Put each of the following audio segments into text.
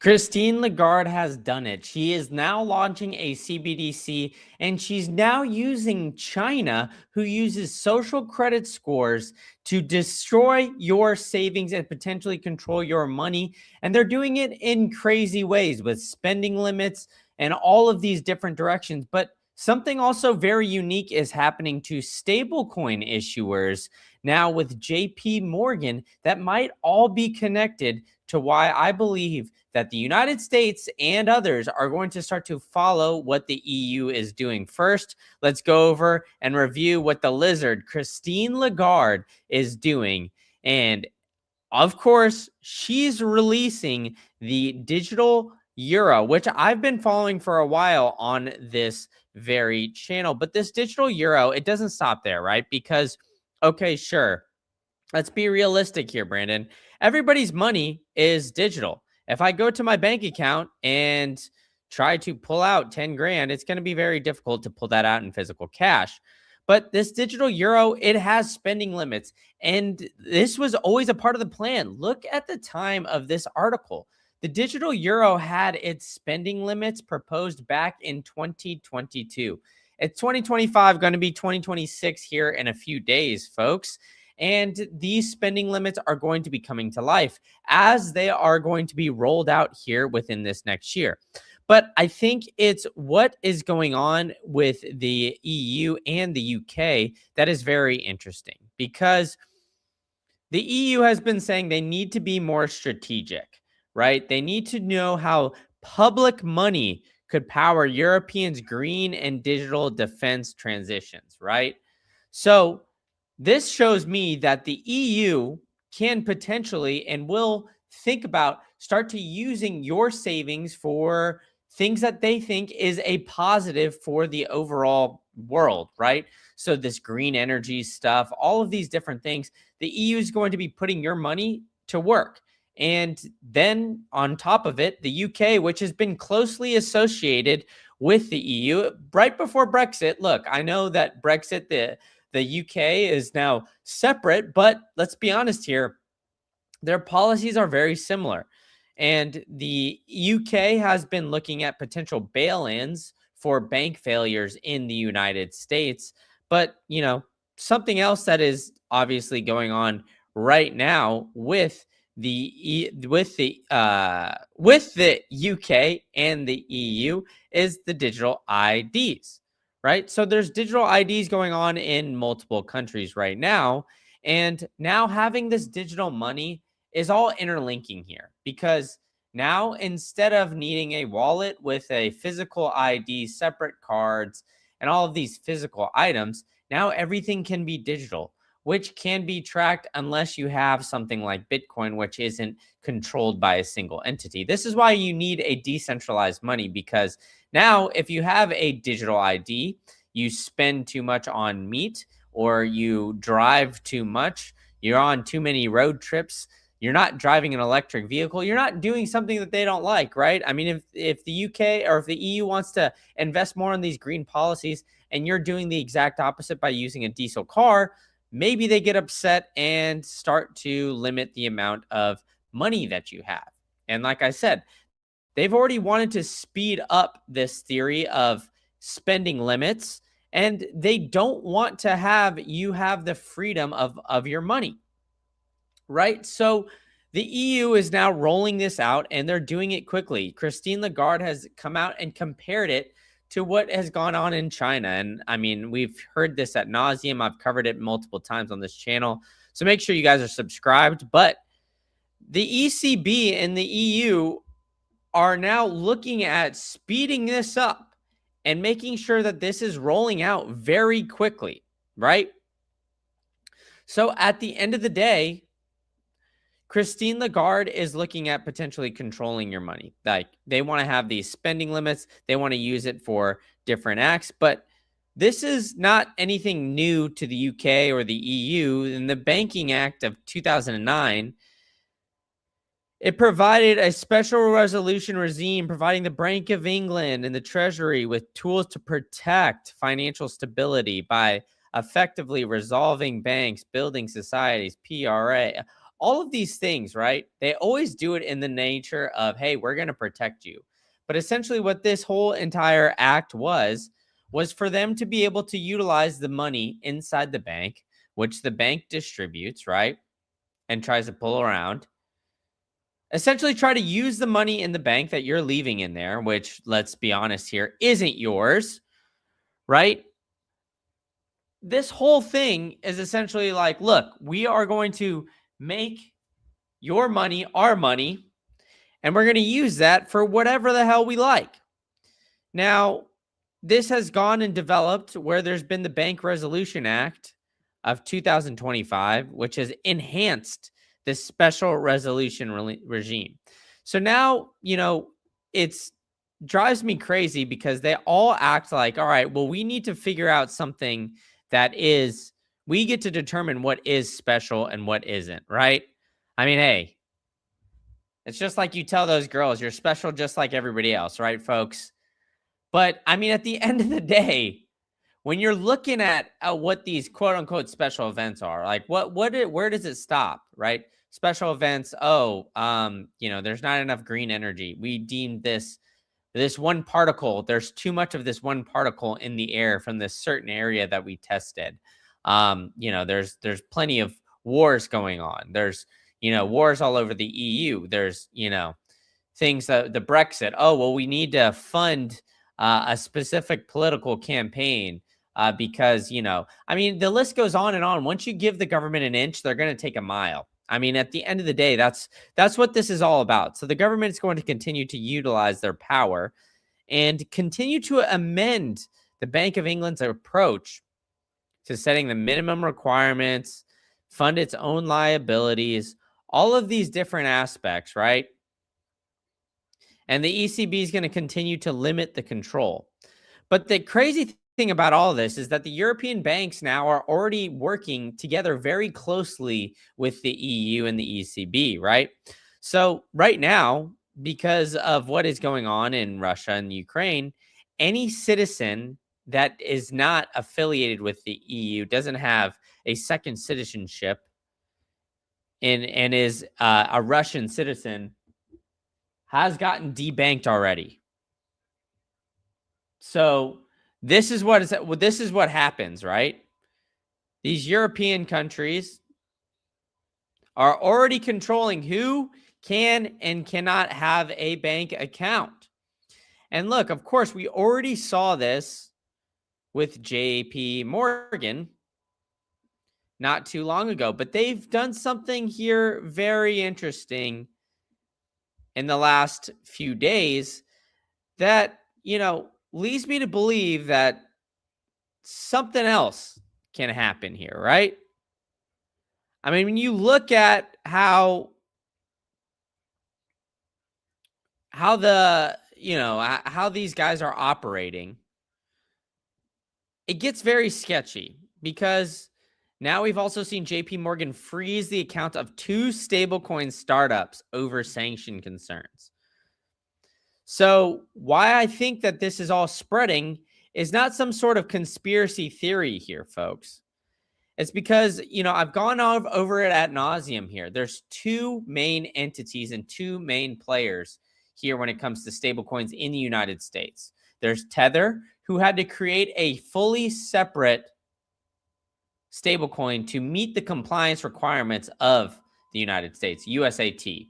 Christine Lagarde has done it. She is now launching a CBDC, and she's now using China, who uses social credit scores to destroy your savings and potentially control your money. And they're doing it in crazy ways with spending limits and all of these different directions. But something also very unique is happening to stablecoin issuers now with JP Morgan that might all be connected to why I believe that the United States and others are going to start to follow what the EU is doing. First, let's go over and review what the lizard, Christine Lagarde, is doing. And of course, she's releasing the digital euro, which I've been following for a while on this very channel. But this digital euro, it doesn't stop there, right? Because, okay, sure, let's be realistic here, Brandon. Everybody's money is digital. If I go to my bank account and try to pull out 10 grand, it's going to be very difficult to pull that out in physical cash. But this digital euro, it has spending limits. And this was always a part of the plan. Look at the time of this article. The digital euro had its spending limits proposed back in 2022. It's 2025, going to be 2026 here in a few days, folks. And these spending limits are going to be coming to life as they are going to be rolled out here within this next year. But I think it's what is going on with the EU and the UK that is very interesting, because the EU has been saying they need to be more strategic, right? They need to know how public money could power Europeans' green and digital defense transitions, right? So this shows me that the EU can potentially and will think about start to using your savings for things that they think is a positive for the overall world, right? So this green energy stuff, all of these different things, the EU is going to be putting your money to work. And then on top of it, the UK, which has been closely associated with the EU right before Brexit. Look, I know that Brexit, the UK is now separate, but let's be honest here, their policies are very similar. And the UK has been looking at potential bail-ins for bank failures in the United States. But, something else that is obviously going on right now with the UK and the EU is the digital IDs, right? So there's digital IDs going on in multiple countries right now. And now having this digital money is all interlinking here, because now instead of needing a wallet with a physical ID, separate cards, and all of these physical items, now everything can be digital, which can be tracked unless you have something like Bitcoin, which isn't controlled by a single entity. This is why you need a decentralized money, because now if you have a digital ID, you spend too much on meat, or you drive too much, you're on too many road trips, you're not driving an electric vehicle, you're not doing something that they don't like, right? I mean, if the UK or if the EU wants to invest more in these green policies and you're doing the exact opposite by using a diesel car, maybe they get upset and start to limit the amount of money that you have. And like I said, they've already wanted to speed up this theory of spending limits, and they don't want to have you have the freedom of your money, right? So the EU is now rolling this out, and they're doing it quickly. Christine Lagarde has come out and compared it to what has gone on in China. And I mean, we've heard this ad nauseum. I've covered it multiple times on this channel. So make sure you guys are subscribed. But the ECB and the EU are now looking at speeding this up and making sure that this is rolling out very quickly, right? So at the end of the day, Christine Lagarde is looking at potentially controlling your money. Like, they want to have these spending limits. They want to use it for different acts. But this is not anything new to the UK or the EU. In the Banking Act of 2009, it provided a special resolution regime providing the Bank of England and the Treasury with tools to protect financial stability by effectively resolving banks, building societies, PRA, all of these things, right? They always do it in the nature of, hey, we're going to protect you. But essentially what this whole entire act was for them to be able to utilize the money inside the bank, which the bank distributes, right? And tries to pull around. Essentially try to use the money in the bank that you're leaving in there, which, let's be honest here, isn't yours, right? This whole thing is essentially like, look, we are going to make your money our money, and we're going to use that for whatever the hell we like. Now, this has gone and developed where there's been the Bank Resolution Act of 2025, which has enhanced this special resolution regime. So now, it's drives me crazy because they all act like, all right, well, we need to figure out something we get to determine what is special and what isn't, right? I mean, hey, it's just like you tell those girls, you're special just like everybody else, right, folks? But I mean, at the end of the day, when you're looking at what these quote unquote special events are, like where does it stop, right? Special events. Oh, there's not enough green energy. We deemed this one particle. There's too much of this one particle in the air from this certain area that we tested. There's plenty of wars going on. There's wars all over the EU. There's things that the Brexit. Oh well, we need to fund a specific political campaign because, I mean, the list goes on and on. Once you give the government an inch, they're going to take a mile. I mean, at the end of the day, that's what this is all about. So the government is going to continue to utilize their power and continue to amend the Bank of England's approach to setting the minimum requirements, fund its own liabilities, all of these different aspects, right? And the ECB is going to continue to limit the control. But the crazy thing about all this is that the European banks now are already working together very closely with the EU and the ECB, right? So right now, because of what is going on in Russia and Ukraine, any citizen that is not affiliated with the EU, doesn't have a second citizenship, and is a Russian citizen, has gotten debanked already. So this is what happens, right? These European countries are already controlling who can and cannot have a bank account. And look, of course, we already saw this with JP Morgan not too long ago, but they've done something here very interesting in the last few days that, leads me to believe that something else can happen here, right? I mean, when you look at how these guys are operating, it gets very sketchy because now we've also seen JP Morgan freeze the account of 2 stablecoin startups over sanction concerns. So why I think that this is all spreading is not some sort of conspiracy theory here, folks. It's because, I've gone over it ad nauseum here. There's 2 main entities and 2 main players here when it comes to stablecoins in the United States. There's Tether, who had to create a fully separate stablecoin to meet the compliance requirements of the United States, USAT.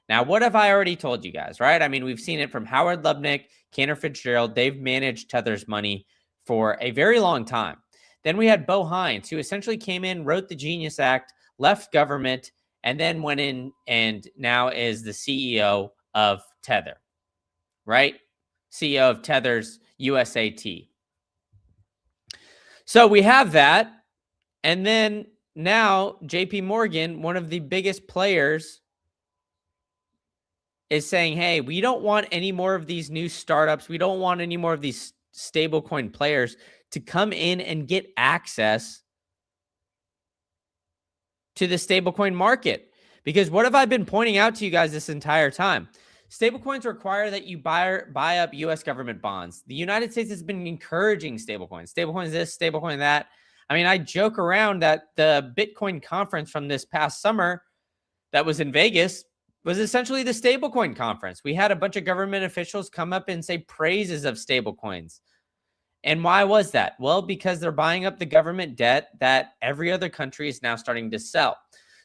Now, what have I already told you guys, right? I mean, we've seen it from Howard Lubnick, Cantor Fitzgerald. They've managed Tether's money for a very long time. Then we had Bo Hines, who essentially came in, wrote the Genius Act, left government, and then went in and now is the CEO of Tether, right? CEO of Tether's USAT. So we have that. And then now JP Morgan, one of the biggest players, is saying, hey, we don't want any more of these new startups. We don't want any more of these stablecoin players to come in and get access to the stablecoin market. Because what have I been pointing out to you guys this entire time? Stablecoins require that you buy up U.S. government bonds. The United States has been encouraging stablecoins. Stablecoins this, stablecoin that. I mean, I joke around that the Bitcoin conference from this past summer, that was in Vegas was essentially the stablecoin conference. We had a bunch of government officials come up and say praises of stablecoins. And why was that? Well, because they're buying up the government debt that every other country is now starting to sell.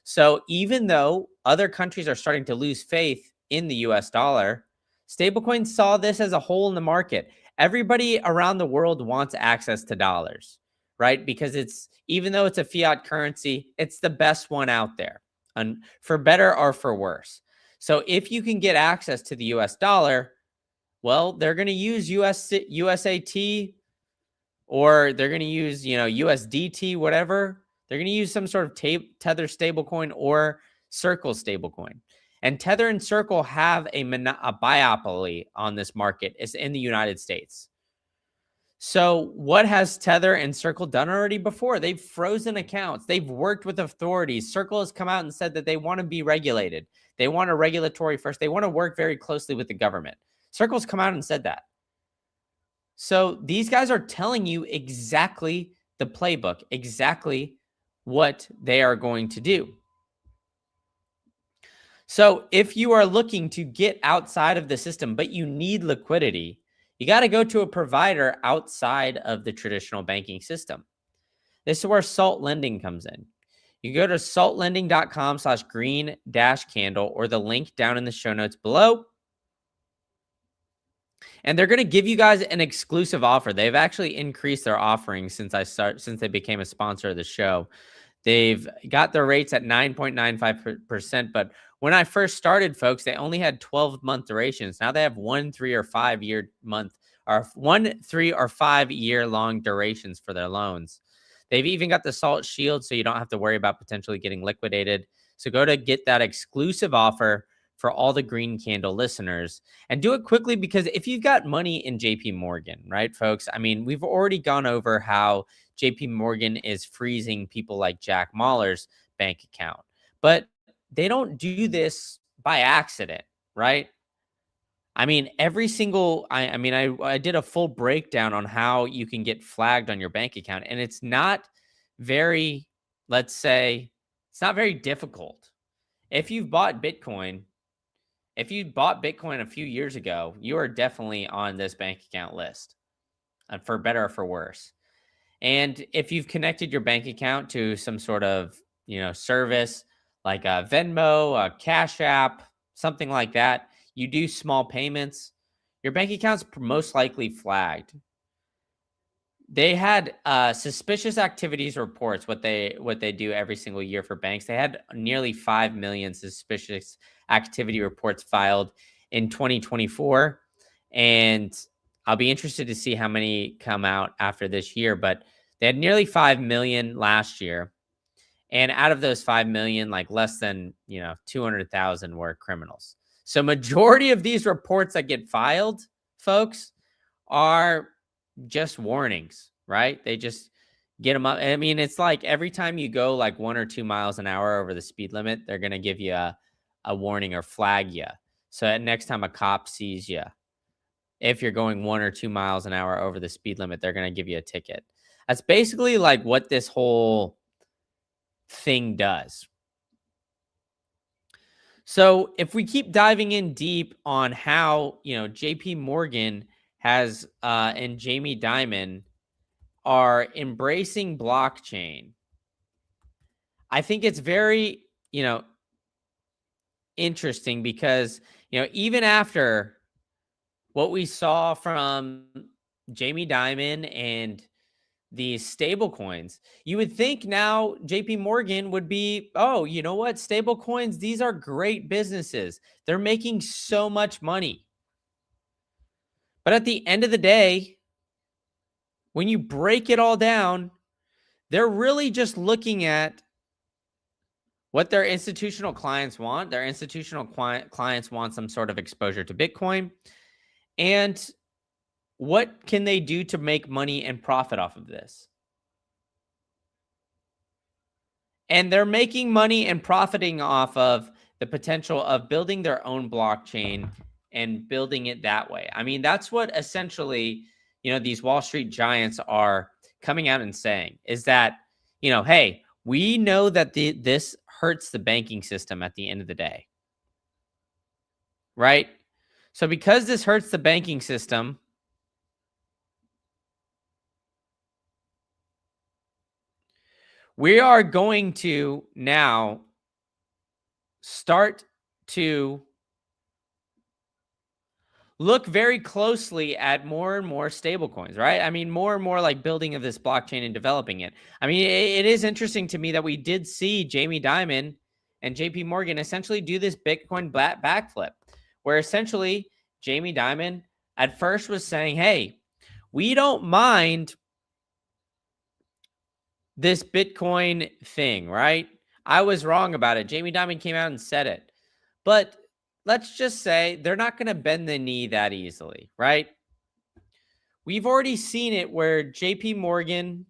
So even though other countries are starting to lose faith in the US dollar, stablecoins saw this as a hole in the market. Everybody around the world wants access to dollars, right? Because it's, even though it's a fiat currency, it's the best one out there, and for better or for worse. So if you can get access to the US dollar, well, they're going to use USAT, or they're going to use, USDT, whatever. They're going to use some sort of Tether stablecoin or Circle stablecoin. And Tether and Circle have a biopoly on this market. It's in the United States. So what has Tether and Circle done already before? They've frozen accounts. They've worked with authorities. Circle has come out and said that they want to be regulated. They want a regulatory first. They want to work very closely with the government. Circle's come out and said that. So these guys are telling you exactly the playbook, exactly what they are going to do. So if you are looking to get outside of the system, but you need liquidity, you got to go to a provider outside of the traditional banking system. This is where Salt Lending comes in. You go to saltlending.com/green-candle or the link down in the show notes below. And they're going to give you guys an exclusive offer. They've actually increased their offerings since they became a sponsor of the show. They've got their rates at 9.95%. But when I first started, folks, they only had 12-month durations. Now they have 1, 3, or 5 year month, or 1, 3, or 5 year long durations for their loans. They've even got the Salt Shield, so you don't have to worry about potentially getting liquidated. So go to get that exclusive offer for all the Green Candle listeners, and do it quickly, because if you've got money in JP Morgan, right, folks? I mean, we've already gone over how JP Morgan is freezing people like Jack Mahler's bank account, but they don't do this by accident, right? I mean, every single, I did a full breakdown on how you can get flagged on your bank account, and it's not very, let's say, it's not very difficult. If you bought Bitcoin a few years ago, you are definitely on this bank account list, for better or for worse. And if you've connected your bank account to some sort of, service like a Venmo, a Cash App, something like that, you do small payments, your bank account's most likely flagged. They had suspicious activities reports, what they do every single year for banks. They had nearly 5 million suspicious activity reports filed in 2024. And I'll be interested to see how many come out after this year. But they had nearly 5 million last year. And out of those 5 million, like less than 200,000 were criminals. So majority of these reports that get filed, folks, are just warnings, right? They just get them up. I mean, it's like every time you go like 1 or 2 miles an hour over the speed limit, they're going to give you a warning or flag you. So that next time a cop sees you, if you're going 1 or 2 miles an hour over the speed limit, they're going to give you a ticket. That's basically like what this whole thing does. So if we keep diving in deep on how, JP Morgan has and Jamie Dimon are embracing blockchain, I think it's very, interesting, because, even after what we saw from Jamie Dimon and these stable coins, you would think now JP Morgan would be, oh, you know what? Stable coins, these are great businesses. They're making so much money. But at the end of the day, when you break it all down, they're really just looking at what their institutional clients want. Their institutional clients want some sort of exposure to Bitcoin. And what can they do to make money and profit off of this? And they're making money and profiting off of the potential of building their own blockchain and building it that way. I mean, that's what essentially, these Wall Street giants are coming out and saying, is that, hey, we know that this hurts the banking system at the end of the day, right? So because this hurts the banking system, we are going to now start to look very closely at more and more stable coins, right? I mean, more and more like building of this blockchain and developing it. I mean, it is interesting to me that we did see Jamie Dimon and JP Morgan essentially do this Bitcoin backflip, where essentially Jamie Dimon at first was saying, hey, we don't mind this Bitcoin thing, right? I was wrong about it. Jamie Dimon came out and said it. But let's just say they're not going to bend the knee that easily, right? We've already seen it where JP Morgan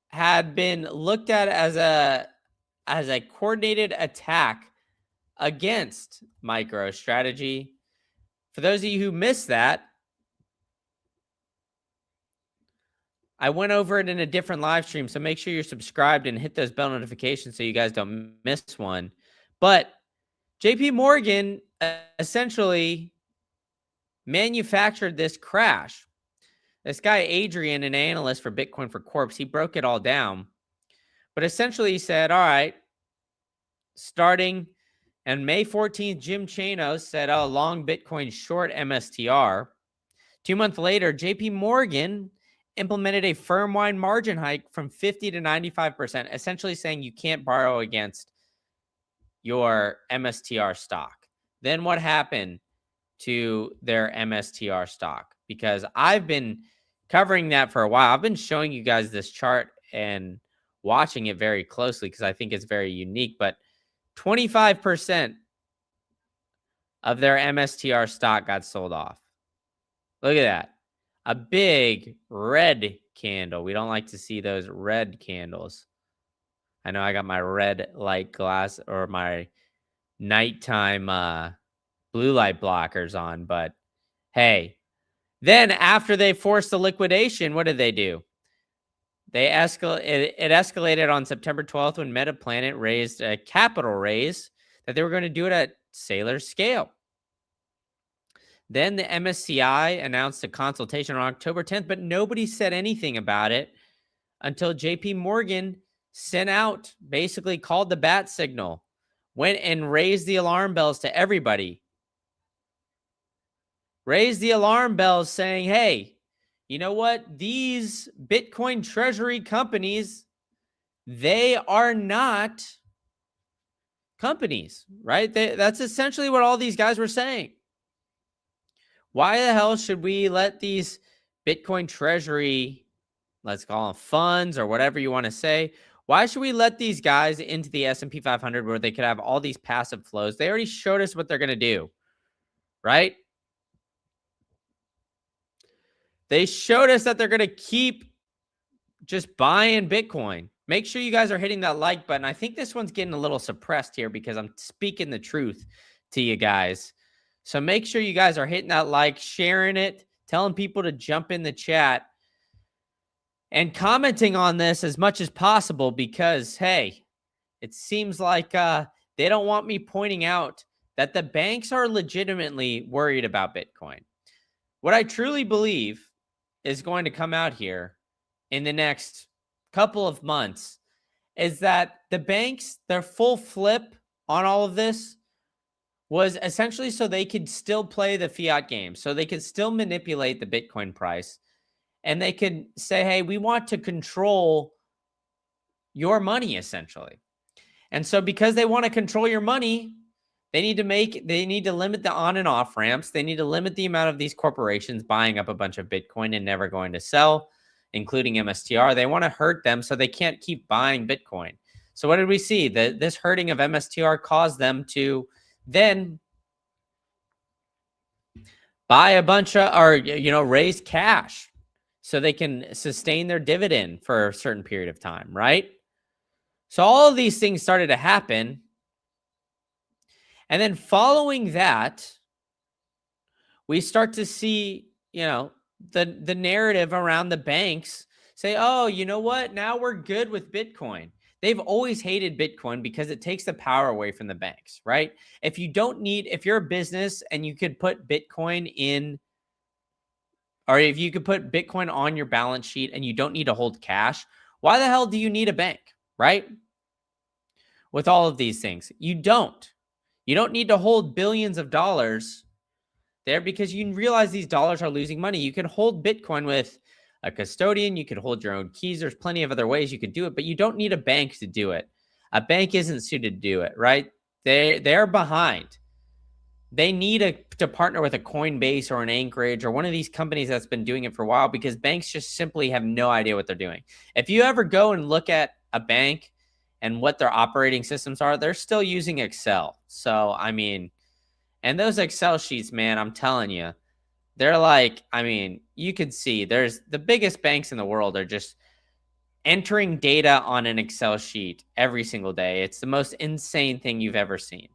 had been looked at as a coordinated attack against MicroStrategy. For those of you who missed that, I went over it in a different live stream, so make sure you're subscribed and hit those bell notifications so you guys don't miss one. But JP Morgan essentially manufactured this crash. This guy, Adrian, an analyst for Bitcoin for Corps, he broke it all down. But essentially he said, all right, starting on May 14th, Jim Chanos said, oh, long Bitcoin, short MSTR. 2 months later, JP Morgan implemented a firm-wide margin hike from 50 to 95%, essentially saying you can't borrow against your MSTR stock. Then what happened to their MSTR stock? Because I've been covering that for a while. I've been showing you guys this chart and watching it very closely because I think it's very unique. But 25% of their MSTR stock got sold off. Look at that. A big red candle. We don't like to see those red candles. I know I got my red light glass or my nighttime blue light blockers on, but hey, then after they forced the liquidation, what did they do? It escalated on September 12th when Metaplanet raised a capital raise that they were going to do it at Saylor's scale. Then the MSCI announced a consultation on October 10th, but nobody said anything about it until JP Morgan sent out, basically called the bat signal, went and raised the alarm bells to everybody. Raised the alarm bells saying, hey, you know what? These Bitcoin treasury companies, they are not companies, right? That's essentially what all these guys were saying. Why the hell should we let these Bitcoin treasury, let's call them funds or whatever you want to say, why should we let these guys into the S&P 500 where they could have all these passive flows? They already showed us what they're going to do, right? They showed us that they're going to keep just buying Bitcoin. Make sure you guys are hitting that like button. I think this one's getting a little suppressed here because I'm speaking the truth to you guys. So make sure you guys are hitting that like, sharing it, telling people to jump in the chat, and commenting on this as much as possible because, hey, it seems like they don't want me pointing out that the banks are legitimately worried about Bitcoin. What I truly believe is going to come out here in the next couple of months is that the banks, their full flip on all of this was essentially so they could still play the fiat game, so they could still manipulate the Bitcoin price, and they could say, hey, we want to control your money, essentially. And so because they want to control your money, they need to limit the on and off ramps. They need to limit the amount of these corporations buying up a bunch of Bitcoin and never going to sell, including MSTR. They want to hurt them so they can't keep buying Bitcoin. So what did we see? This hurting of MSTR caused them to then buy a bunch of, or, raise cash so they can sustain their dividend for a certain period of time, right? So all of these things started to happen. And then following that, we start to see, the narrative around the banks say, oh, you know what? Now we're good with Bitcoin. they've always hated Bitcoin because it takes the power away from the banks, right? If you're a business and you could put Bitcoin in, or if you could put Bitcoin on your balance sheet and you don't need to hold cash, why the hell do you need a bank, right? With all of these things, you don't need to hold billions of dollars there because you realize these dollars are losing money. You can hold Bitcoin with a custodian. You could hold your own keys. There's plenty of other ways you could do it, but you don't need a bank to do it. A bank isn't suited to do it, right? They're behind. They need to partner with a Coinbase or an Anchorage or one of these companies that's been doing it for a while, because banks just simply have no idea what they're doing. If you ever go and look at a bank and what their operating systems are, they're still using Excel. So, I mean, and those Excel sheets, man, I'm telling you, they're like, I mean, you could see there's the biggest banks in the world are just entering data on an Excel sheet every single day. It's the most insane thing you've ever seen.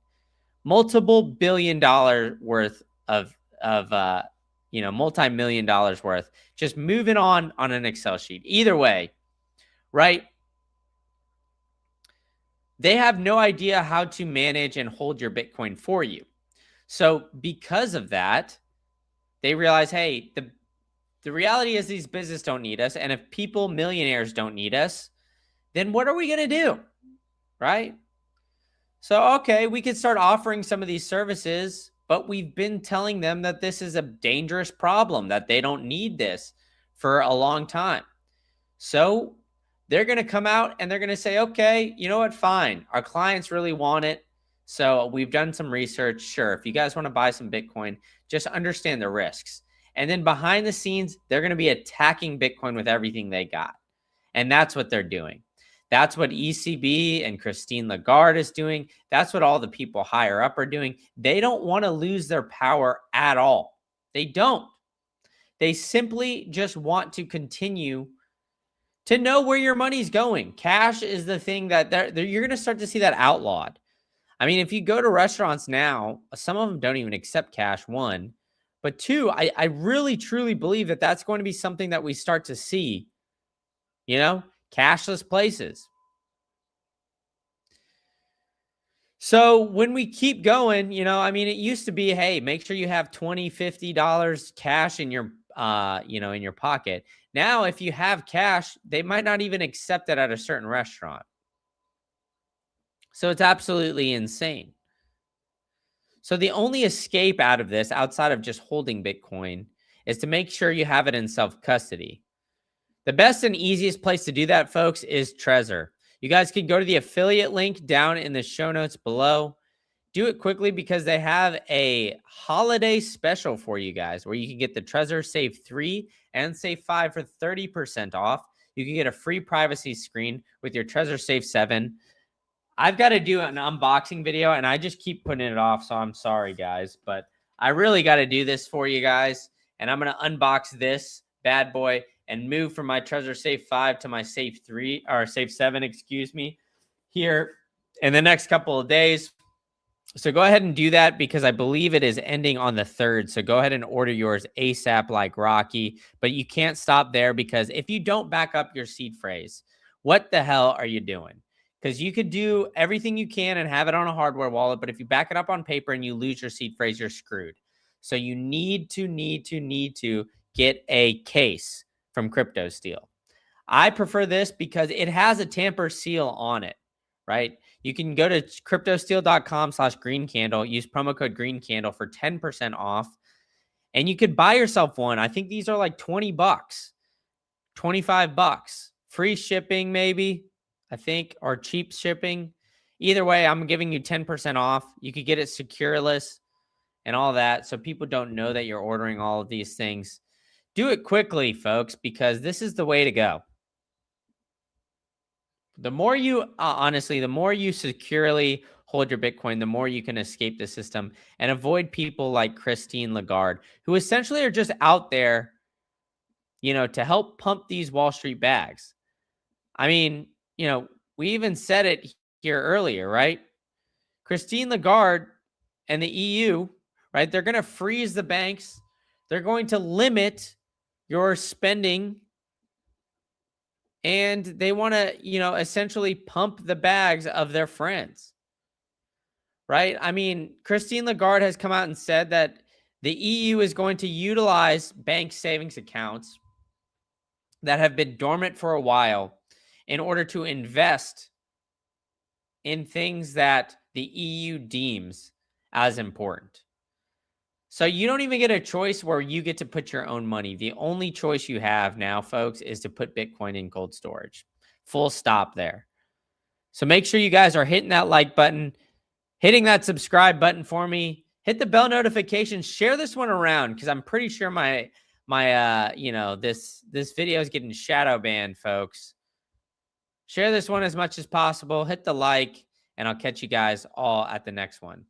Multiple billion-dollar worth of multi-million dollars worth just moving on an Excel sheet. Either way, right? They have no idea how to manage and hold your Bitcoin for you. So because of that, they realize, hey, the reality is these businesses don't need us. And if millionaires don't need us, then what are we going to do? Right? So, okay, we could start offering some of these services, but we've been telling them that this is a dangerous problem, that they don't need this for a long time. So they're going to come out and they're going to say, okay, you know what? Fine. Our clients really want it. So we've done some research. Sure. If you guys want to buy some Bitcoin, just understand the risks. And then behind the scenes, they're going to be attacking Bitcoin with everything they got. And that's what they're doing. That's what ECB and Christine Lagarde is doing. That's what all the people higher up are doing. They don't want to lose their power at all. They don't. They simply just want to continue to know where your money's going. Cash is the thing that you're going to start to see that outlawed. I mean, if you go to restaurants now, some of them don't even accept cash, one. But two, I really, truly believe that that's going to be something that we start to see, cashless places. So when we keep going, it used to be, hey, make sure you have $20, $50 cash in your, in your pocket. Now, if you have cash, they might not even accept it at a certain restaurant. So it's absolutely insane. So the only escape out of this, outside of just holding Bitcoin, is to make sure you have it in self-custody. The best and easiest place to do that, folks, is Trezor. You guys can go to the affiliate link down in the show notes below. Do it quickly because they have a holiday special for you guys where you can get the Trezor Save 3 and Save 5 for 30% off. You can get a free privacy screen with your Trezor Save 7. I've got to do an unboxing video, and I just keep putting it off, so I'm sorry, guys. But I really got to do this for you guys, and I'm going to unbox this bad boy and move from my Trezor Save 5 to my Save 3, or Save 7, excuse me, here in the next couple of days. So go ahead and do that because I believe it is ending on the 3rd. So go ahead and order yours ASAP like Rocky. But you can't stop there, because if you don't back up your seed phrase, what the hell are you doing? Because you could do everything you can and have it on a hardware wallet, but if you back it up on paper and you lose your seed phrase, you're screwed. So you need to get a case from CryptoSteel. I prefer this because it has a tamper seal on it, right? You can go to cryptosteel.com/greencandle, use promo code greencandle for 10% off, and you could buy yourself one. I think these are like $20, $25, free shipping maybe, I think, or cheap shipping. Either way, I'm giving you 10% off. You could get it secureless and all that, so people don't know that you're ordering all of these things. Do it quickly, folks, because this is the way to go. The more you, honestly, the more you securely hold your Bitcoin, the more you can escape the system and avoid people like Christine Lagarde, who essentially are just out there, to help pump these Wall Street bags. I mean, we even said it here earlier, right? Christine Lagarde and the EU, right? They're going to freeze the banks. They're going to limit your spending and they want to, essentially pump the bags of their friends, right? I mean, Christine Lagarde has come out and said that the EU is going to utilize bank savings accounts that have been dormant for a while in order to invest in things that the EU deems as important. So you don't even get a choice where you get to put your own money. The only choice you have now, folks, is to put Bitcoin in cold storage. Full stop there. So make sure you guys are hitting that like button, hitting that subscribe button for me. Hit the bell notification. Share this one around because I'm pretty sure this video is getting shadow banned, folks. Share this one as much as possible. Hit the like, and I'll catch you guys all at the next one.